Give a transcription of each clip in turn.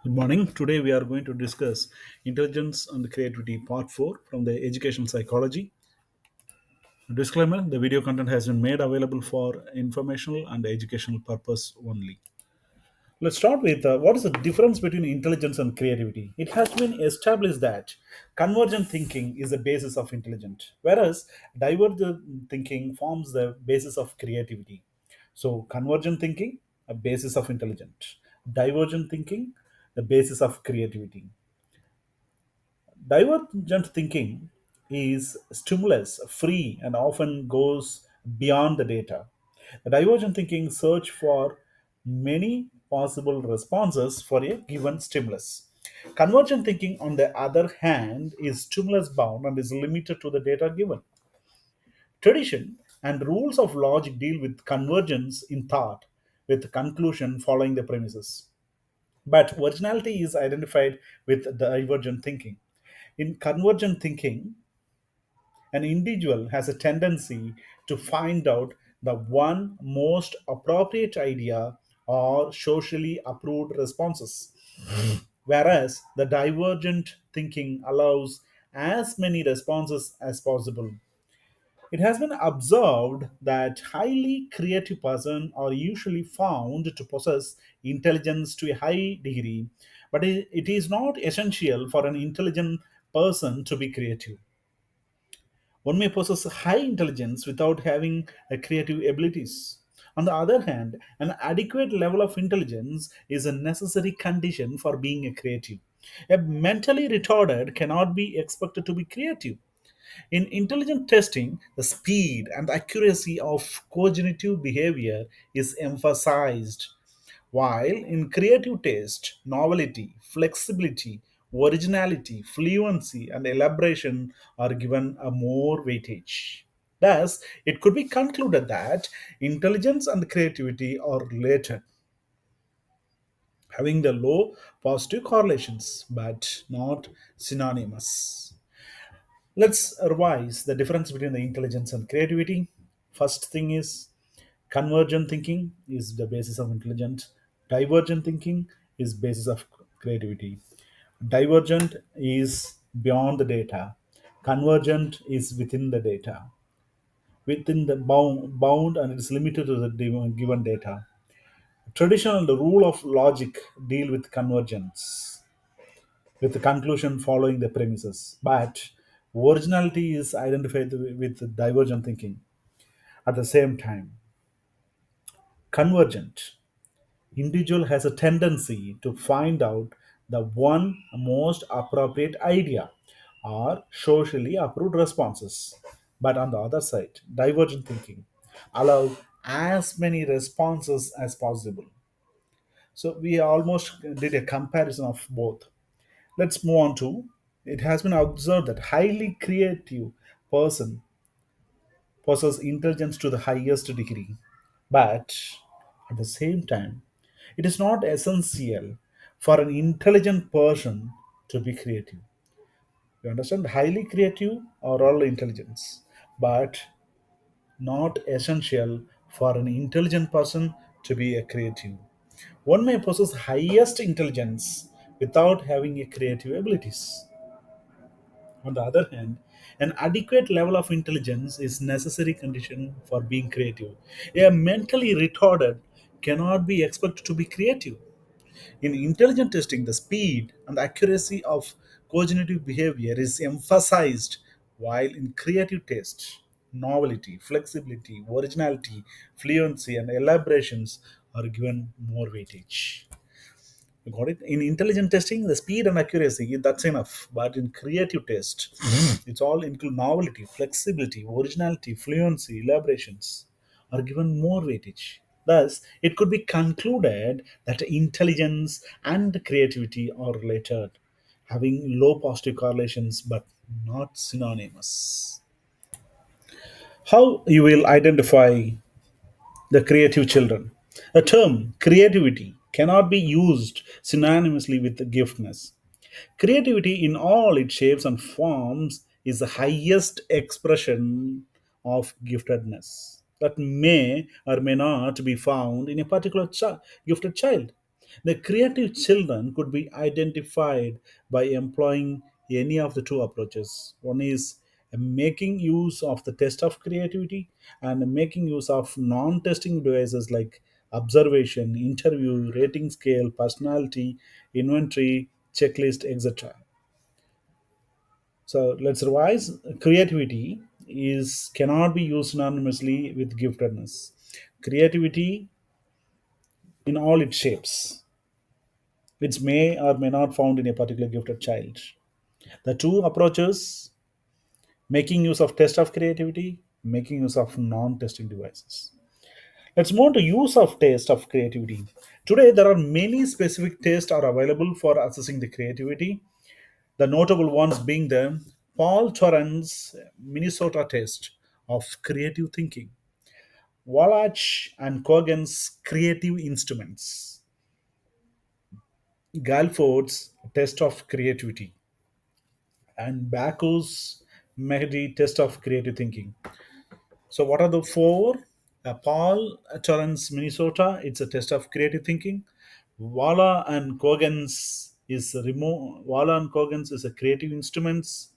Good morning. Today we are going to discuss intelligence and creativity part 4 from the educational psychology. Disclaimer: the video content has been made available for informational and educational purpose only. Let's start with what is the difference between intelligence and creativity? It has been established that convergent thinking is the basis of intelligence, whereas divergent thinking forms the basis of creativity. So, convergent thinking, a basis of intelligence; divergent thinking, the basis of creativity. Divergent thinking is stimulus free and often goes beyond the data. The divergent thinking search for many possible responses for a given stimulus. Convergent thinking, on the other hand, is stimulus bound and is limited to the data given. Tradition and rules of logic deal with convergence in thought, with conclusion following the premises. But originality is identified with divergent thinking. In convergent thinking, an individual has a tendency to find out the one most appropriate idea or socially approved responses, whereas the divergent thinking allows as many responses as possible. It has been observed that highly creative persons are usually found to possess intelligence to a high degree, but it is not essential for an intelligent person to be creative. One may possess high intelligence without having creative abilities. On the other hand, an adequate level of intelligence is a necessary condition for being a creative. A mentally retarded cannot be expected to be creative. In intelligent testing, the speed and accuracy of cognitive behavior is emphasized, while in creative taste, novelty, flexibility, originality, fluency, and elaboration are given a more weightage. Thus, it could be concluded that intelligence and creativity are related, having the low positive correlations but not synonymous. Let's revise the difference between the intelligence and creativity. First thing is convergent thinking is the basis of intelligence. Divergent thinking is basis of creativity. Divergent is beyond the data. Convergent is within the data, within the bound and it is limited to the given data. Tradition and the rule of logic deal with convergence, with the conclusion following the premises. But originality is identified with divergent thinking. At the same time, convergent individual has a tendency to find out the one most appropriate idea or socially approved responses. But on the other side, divergent thinking allow as many responses as possible. So we almost did a comparison of both. Let's move on to, it has been observed that highly creative person possess intelligence to the highest degree. But at the same time, it is not essential for an intelligent person to be creative. You understand? Highly creative or all intelligence, but not essential for an intelligent person to be a creative. One may possess highest intelligence without having a creative abilities. On the other hand, an adequate level of intelligence is necessary condition for being creative. A mentally retarded cannot be expected to be creative. In intelligent testing, the speed and accuracy of cognitive behavior is emphasized, while in creative tests, novelty, flexibility, originality, fluency, and elaborations are given more weightage. You got it? In intelligent testing, the speed and accuracy, that's enough. But in creative test, it's all include novelty, flexibility, originality, fluency, elaborations are given more weightage. Thus, it could be concluded that intelligence and creativity are related, having low positive correlations but not synonymous. How you will identify the creative children? The term creativity cannot be used synonymously with giftness. Creativity, in all its shapes and forms, is the highest expression of giftedness that may or may not be found in a particular gifted child. The creative children could be identified by employing any of the two approaches. One is making use of the test of creativity and making use of non testing devices like observation, interview, rating scale, personality, inventory, checklist, etc. So let's revise. Creativity is cannot be used synonymously with giftedness. Creativity in all its shapes, which may or may not found in a particular gifted child. The two approaches, making use of test of creativity, making use of non-testing devices. Let's move to use of test of creativity. Today, there are many specific tests are available for assessing the creativity. The notable ones being the Paul Torrance Minnesota test of creative thinking, Wallach and Cogan's creative instruments, Galford's test of creativity, and Baku's Mehdi test of creative thinking. So, what are the four? Paul Torrance, Minnesota, it's a test of creative thinking. Walla and Cogan's is a creative instruments.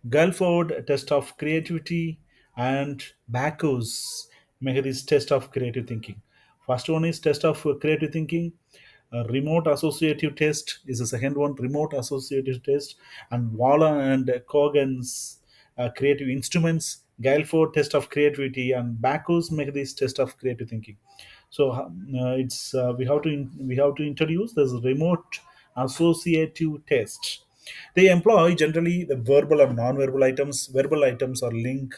Guilford test of creativity, and Bacchus Mehri's test of creative thinking. First one is test of creative thinking. Remote associative test is the second one. Remote associative test, and Walla and Cogan's creative instruments. Guilford test of creativity, and Bacchus Mehri's test of creative thinking. So it's we have to introduce this remote associative test. They employ generally the verbal and non-verbal items. Verbal items are link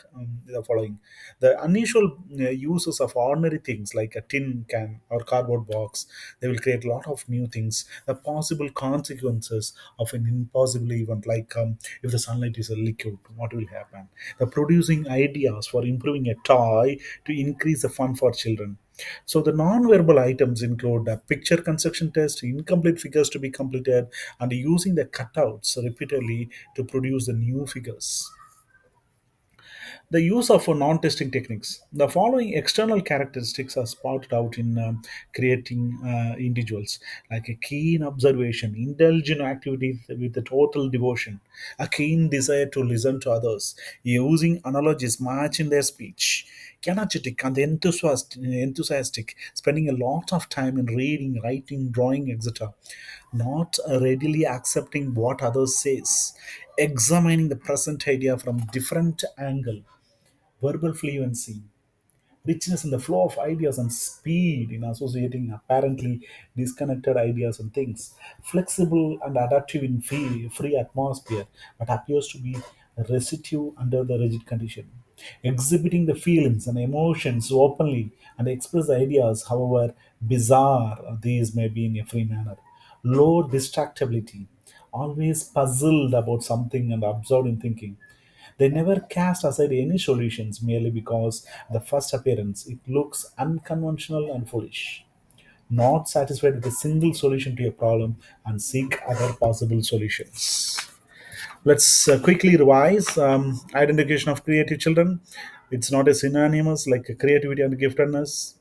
the following: the unusual uses of ordinary things like a tin can or cardboard box. They will create a lot of new things. The possible consequences of an impossible event, like if the sunlight is a liquid, what will happen? The producing ideas for improving a toy to increase the fun for children. So the non-verbal items include a picture construction test, incomplete figures to be completed, and using the cutouts repeatedly to produce the new figures. The use of non-testing techniques. The following external characteristics are spotted out in creating individuals, like a keen observation, indulge in activities with a total devotion, a keen desire to listen to others, using analogies much in their speech, energetic and enthusiastic, spending a lot of time in reading, writing, drawing, etc., not readily accepting what others says, examining the present idea from different angle, verbal fluency, richness in the flow of ideas, and speed in associating apparently disconnected ideas and things, flexible and adaptive in free atmosphere, but appears to be residue under the rigid condition, exhibiting the feelings and emotions openly and express ideas, however bizarre these may be, in a free manner, low distractibility, always puzzled about something and absorbed in thinking. They never cast aside any solutions merely because the first appearance it looks unconventional and foolish. Not satisfied with a single solution to a problem and seek other possible solutions. Let's quickly revise identification of creative children. It's not a synonymous like creativity and giftedness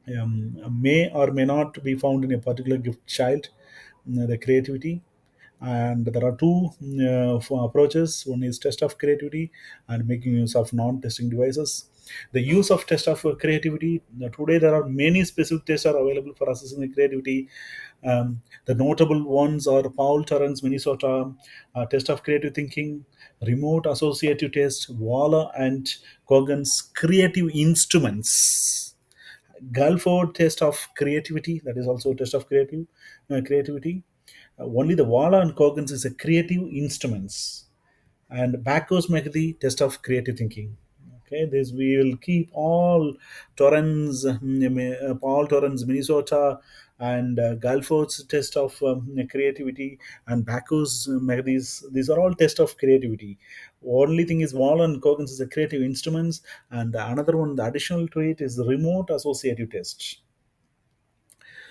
may or may not be found in a particular gift child, the creativity. And there are two approaches. One is test of creativity and making use of non-testing devices. The use of test of creativity. Today there are many specific tests are available for assessing the creativity. The notable ones are Paul Torrance, Minnesota test of creative thinking, remote associative test, Waller and Cogan's creative instruments, Gulford test of creativity, that is also a test of creativity. Only the Walla and Coggins is a creative instruments, and Bacchus make the test of creative thinking. Okay, this we will keep all Paul Torrens, Minnesota, and Galford's test of creativity, and Bacchus make these. These are all test of creativity. Only thing is, Wall and Coggins is a creative instruments, and another one, the additional to it is the remote associative test.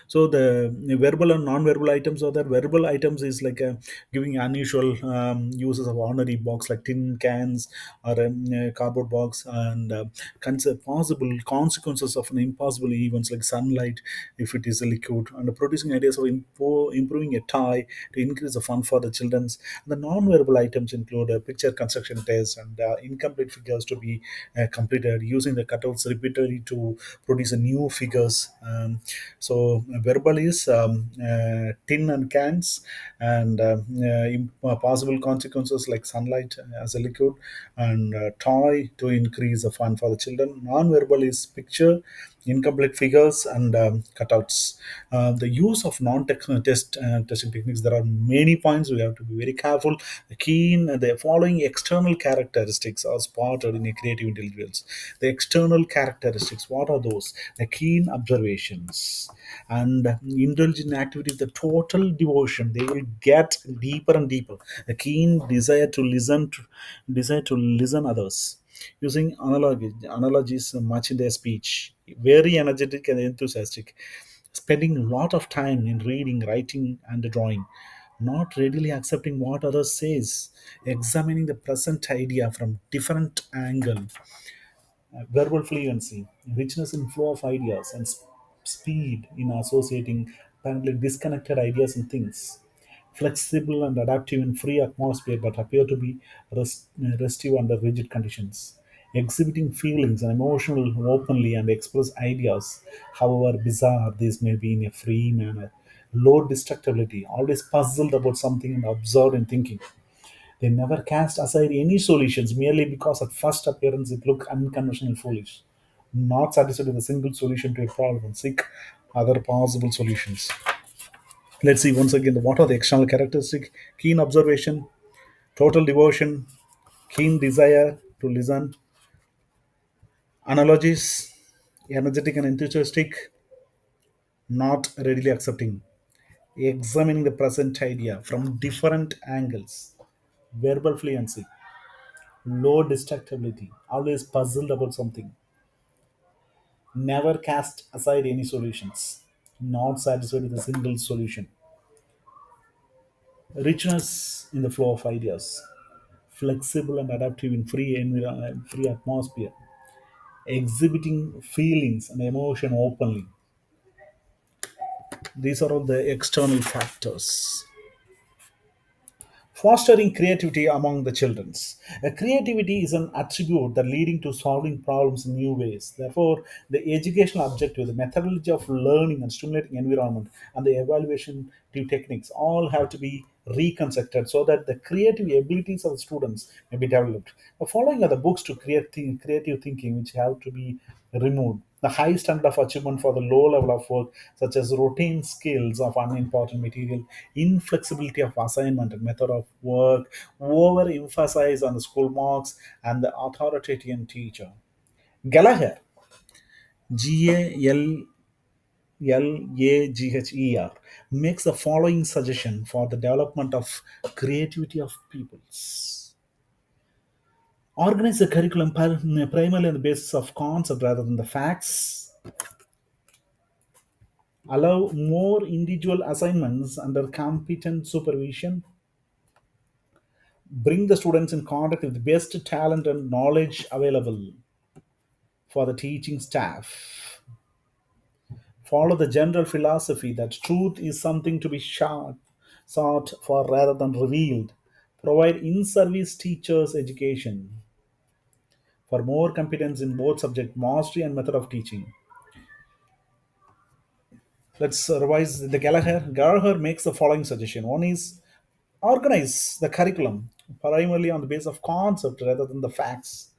So the verbal and non-verbal items are there. Verbal items is like giving unusual uses of ordinary box like tin cans or a cardboard box, and possible consequences of an impossible events like sunlight if it is a liquid, and producing ideas of improving a tie to increase the fun for the children's. The non-verbal items include a picture construction test and incomplete figures to be completed using the cutouts repeatedly to produce a new figures. So verbal is tin and cans, and possible consequences like sunlight as a liquid, and toy to increase the fun for the children. Non-verbal is picture, incomplete figures, and cutouts. The use of testing techniques. There are many points we have to be very careful. The following external characteristics are spotted in a creative intelligence. The external characteristics. What are those? The keen observations and indulge in activity with the total devotion. They will get deeper and deeper. A keen desire to listen others, using analogies much in their speech, very energetic and enthusiastic, spending a lot of time in reading, writing, and drawing, not readily accepting what others says, examining the present idea from different angle. Verbal fluency, richness in flow of ideas, and speed in associating apparently disconnected ideas and things. Flexible and adaptive in free atmosphere, but appear to be restive under rigid conditions. Exhibiting feelings and emotional openly and express ideas, however bizarre these may be, in a free manner. Low destructibility, always puzzled about something and absorbed in thinking. They never cast aside any solutions merely because at first appearance it looked unconventional and foolish. Not satisfied with a single solution to a problem, seek other possible solutions. Let's see once again what are the external characteristics: keen observation, total devotion, keen desire to listen, analogies, energetic and enthusiastic, not readily accepting, examining the present idea from different angles, verbal fluency, low distractibility, always puzzled about something, never cast aside any solutions, not satisfied with a single solution, richness in the flow of ideas, flexible and adaptive in free atmosphere, exhibiting feelings and emotion openly. These are all the external factors. Fostering creativity among the children's. Creativity is an attribute that leading to solving problems in new ways. Therefore, the educational objective, the methodology of learning and stimulating environment, and the evaluation techniques all have to be reconstructed so that the creative abilities of the students may be developed. The following are the books to create creative thinking, which have to be removed. The high standard of achievement for the low level of work, such as routine skills of unimportant material, inflexibility of assignment and method of work, overemphasize on the school marks, and the authoritarian teacher. Gallagher, Gallagher, makes the following suggestion for the development of creativity of peoples. Organize the curriculum primarily on the basis of concept rather than the facts. Allow more individual assignments under competent supervision. Bring the students in contact with the best talent and knowledge available for the teaching staff. Follow the general philosophy that truth is something to be sought for rather than revealed. Provide in-service teachers education for more competence in both subject mastery and method of teaching. Let's revise the Gallagher. Gallagher makes the following suggestion. One is organize the curriculum primarily on the basis of concept rather than the facts.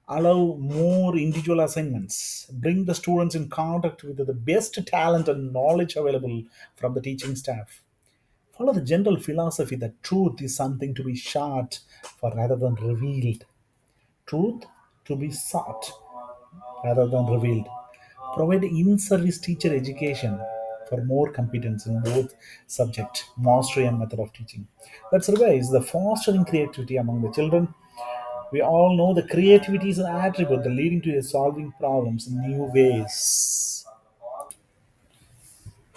Allow more individual assignments. Bring the students in contact with the best talent and knowledge available from the teaching staff. Follow the general philosophy that truth is something to be sought for rather than revealed. Truth to be sought rather than revealed. Provide in-service teacher education for more competence in both subject mastery and method of teaching. Let's revise the fostering creativity among the children. We all know the creativity is an attribute that leading to solving problems in new ways.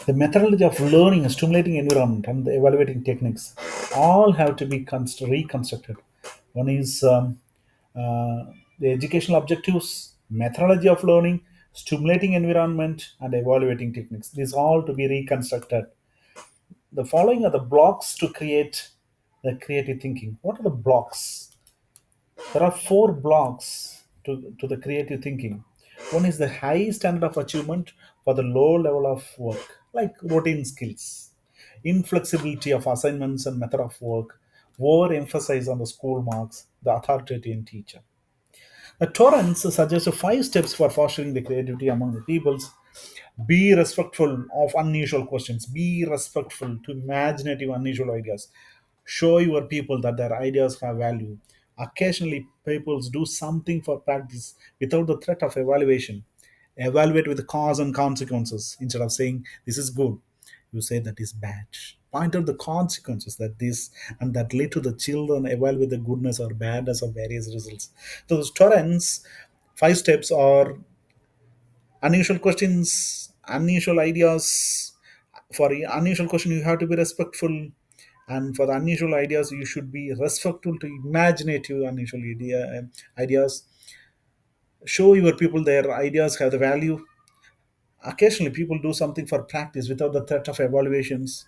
The methodology of learning, stimulating environment, and the evaluating techniques all have to be reconstructed. One is the educational objectives, methodology of learning, stimulating environment, and evaluating techniques. These all to be reconstructed. The following are the blocks to create the creative thinking. What are the blocks? There are four blocks to the creative thinking. One is the high standard of achievement for the low level of work, like routine skills, inflexibility of assignments and method of work, over emphasis on the school marks, the authoritarian teacher. Torrance suggests five steps for fostering the creativity among the peoples. Be respectful of unusual questions. Be respectful to imaginative, unusual ideas. Show your people that their ideas have value. Occasionally, peoples do something for practice without the threat of evaluation. Evaluate with cause and consequences. Instead of saying, this is good, you say that is bad. Point out the consequences that this and that lead to the children evaluate the goodness or badness of various results. So, the Torrance five steps are unusual questions, unusual ideas. For the unusual question, you have to be respectful, and for the unusual ideas, you should be respectful to imaginative unusual ideas. Show your people their ideas have the value. Occasionally, people do something for practice without the threat of evaluations.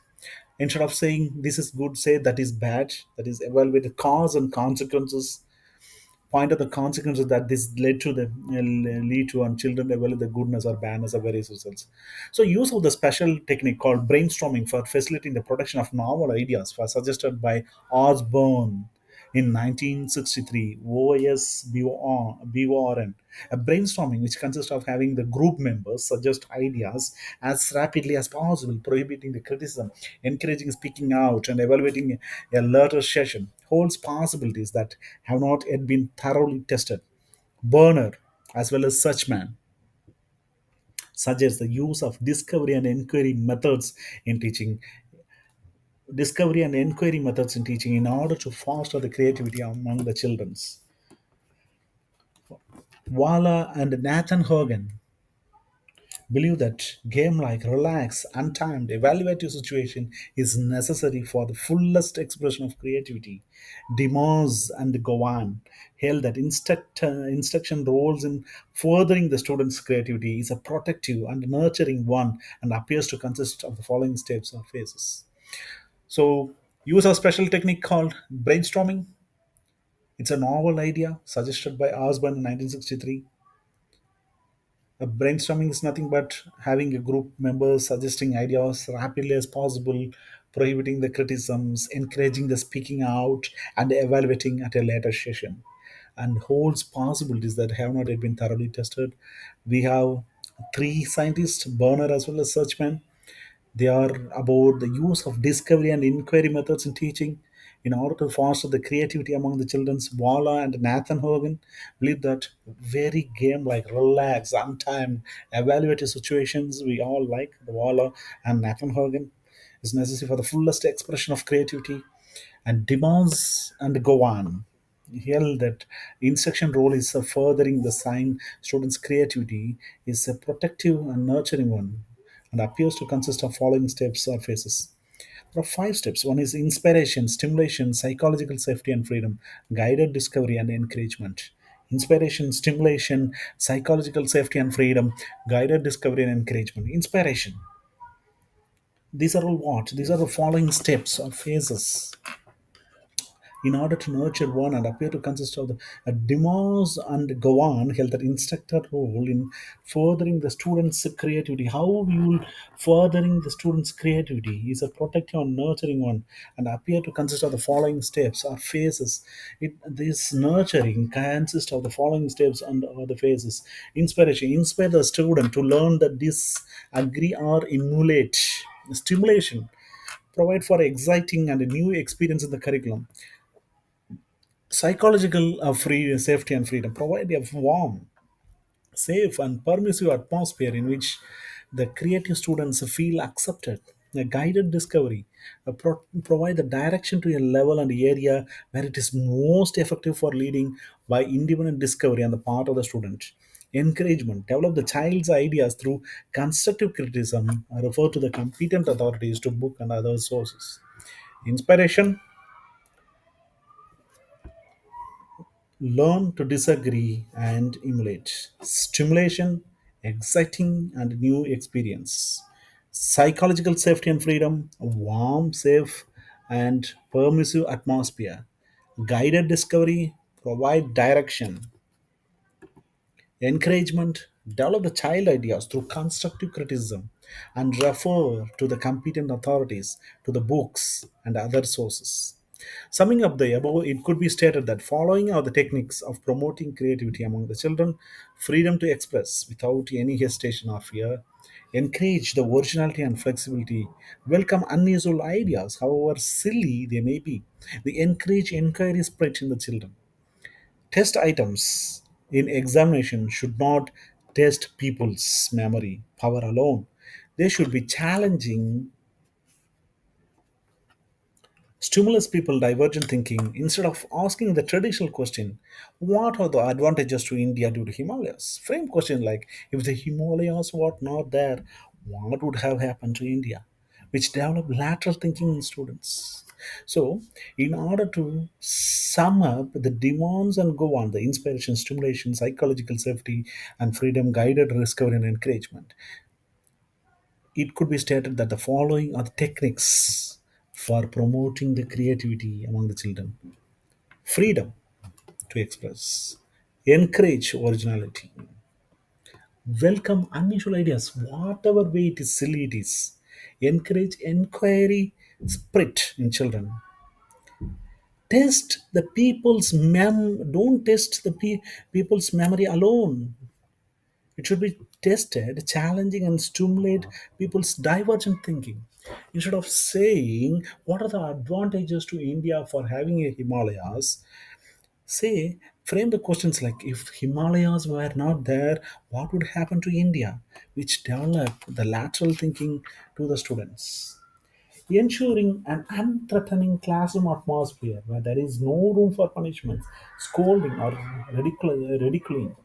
Instead of saying this is good, say that is bad. That is evaluate the cause and consequences. Point out the consequences that this led to the lead to, and children evaluate the goodness or badness of various results. So use of the special technique called brainstorming for facilitating the production of novel ideas was suggested by Osborne in 1963. OSBORN, a brainstorming which consists of having the group members suggest ideas as rapidly as possible, prohibiting the criticism, encouraging speaking out, and evaluating a later session holds possibilities that have not yet been thoroughly tested. Burner, as well as Suchman, suggests the use of in teaching discovery and inquiry methods in teaching in order to foster the creativity among the children's. Walla and Nathan Hogan believe that game like relax, untimed, evaluative situation is necessary for the fullest expression of creativity. Demers and Gowan held that instruction roles in furthering the student's creativity is a protective and nurturing one and appears to consist of the following steps or phases. So, use a special technique called brainstorming. It's a novel idea suggested by Osborne in 1963. Brainstorming is nothing but having a group members suggesting ideas rapidly as possible, prohibiting the criticisms, encouraging the speaking out, and evaluating at a later session, and holds possibilities that have not yet been thoroughly tested. We have three scientists, Burner as well as Searchman. They are about the use of discovery and inquiry methods in teaching in order to foster the creativity among the children's. Walla and Nathan Hogan believe that very game like relax, untimed, evaluative situations we all like, the Walla and Nathan Hogan, is necessary for the fullest expression of creativity, and demands and go on. Held that instruction role is a furthering the sign students' creativity is a protective and nurturing one and appears to consist of following steps or phases. There are five steps. One is inspiration, stimulation, psychological safety and freedom, guided discovery and encouragement. Inspiration, stimulation, psychological safety and freedom, guided discovery and encouragement. Inspiration. These are all what? These are the following steps or phases in order to nurture one and appear to consist of the demos and go on held that instructor role in furthering the students' creativity. How you will furthering the students' creativity is a protective and nurturing one and appear to consist of the following steps or phases. This nurturing consists of the following steps and the phases. Inspiration. Inspire the student to learn that disagree or emulate. Stimulation provide for exciting and a new experience in the curriculum. Psychological free safety and freedom provide a warm, safe, and permissive atmosphere in which the creative students feel accepted. A guided discovery provide the direction to a level and area where it is most effective for leading by independent discovery on the part of the student. Encouragement. Develop the child's ideas through constructive criticism. Refer to the competent authorities to book and other sources. Inspiration. Learn to disagree and emulate. Stimulation. Exciting and new experience. Psychological safety and freedom. A warm, safe, and permissive atmosphere. Guided discovery. Provide direction. Encouragement. Develop the child ideas through constructive criticism and refer to the competent authorities, to the books and other sources. Summing up the above, it could be stated that following are the techniques of promoting creativity among the children, freedom to express without any hesitation or fear, encourage the originality and flexibility, welcome unusual ideas, however silly they may be. They encourage inquiry spirit in the children. Test items in examination should not test people's memory power alone. They should be challenging, stimulus people divergent thinking instead of asking the traditional question, what are the advantages to India due to Himalayas? Frame question like, if the Himalayas were not there, what would have happened to India? Which develop lateral thinking in students. So, in order to sum up the demands and go on, the inspiration, stimulation, psychological safety, and freedom guided discovery and encouragement, it could be stated that the following are the techniques for promoting the creativity among the children: freedom to express, encourage originality, welcome unusual ideas, whatever way it is silly it is, encourage inquiry spirit in children, test the people's don't test the people's memory alone. It should be tested, challenging, and stimulate people's divergent thinking. Instead of saying, what are the advantages to India for having a Himalayas, say, frame the questions like, if Himalayas were not there, what would happen to India? Which develop the lateral thinking to the students. Ensuring an unthreatening classroom atmosphere where there is no room for punishment, scolding, or ridiculing.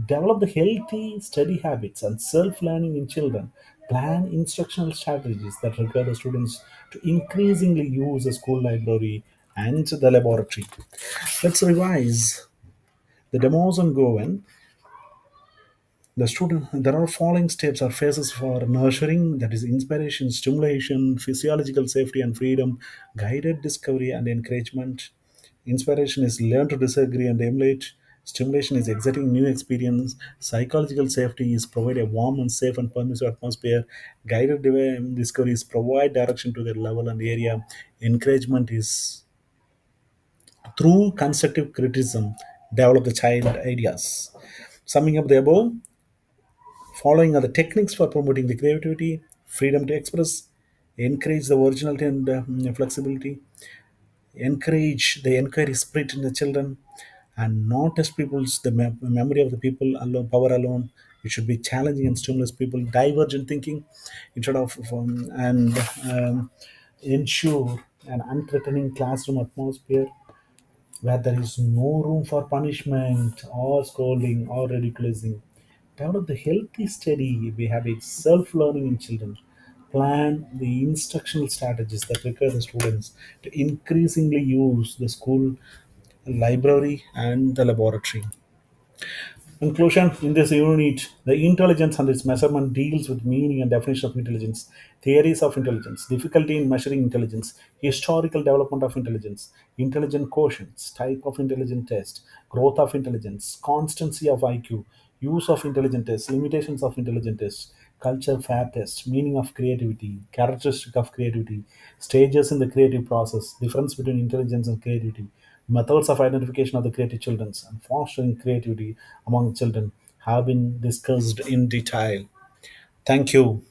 Develop the healthy study habits and self-learning in children. Plan instructional strategies that require the students to increasingly use the school library and the laboratory. Let's revise the demos on Goan. The student, there are following steps or phases for nurturing, that is inspiration, stimulation, physiological safety and freedom, guided discovery and encouragement. Inspiration is learn to disagree and emulate. Stimulation is exciting new experience. Psychological safety is provide a warm and safe and permissive atmosphere. Guided discovery is provide direction to their level and area. Encouragement is through constructive criticism develop the child ideas. Summing up the above, following are the techniques for promoting the creativity, freedom to express, encourage the originality and flexibility, encourage the inquiry spirit in the children, and not test people's the memory of the people alone, power alone. It should be challenging and stimulus people divergent thinking instead of and ensure an unthreatening classroom atmosphere where there is no room for punishment or scolding or ridiculing. Develop the healthy study habits, self-learning in children. Plan the instructional strategies that require the students to increasingly use the school library and the laboratory. Conclusion: in this unit, the intelligence and its measurement deals with meaning and definition of intelligence, theories of intelligence, difficulty in measuring intelligence, historical development of intelligence, intelligent quotients, type of intelligent test, growth of intelligence, constancy of IQ, use of intelligent tests, limitations of intelligent tests, culture fair test, meaning of creativity, characteristic of creativity, stages in the creative process, difference between intelligence and creativity, methods of identification of the creative children, and fostering creativity among children have been discussed in detail. Thank you.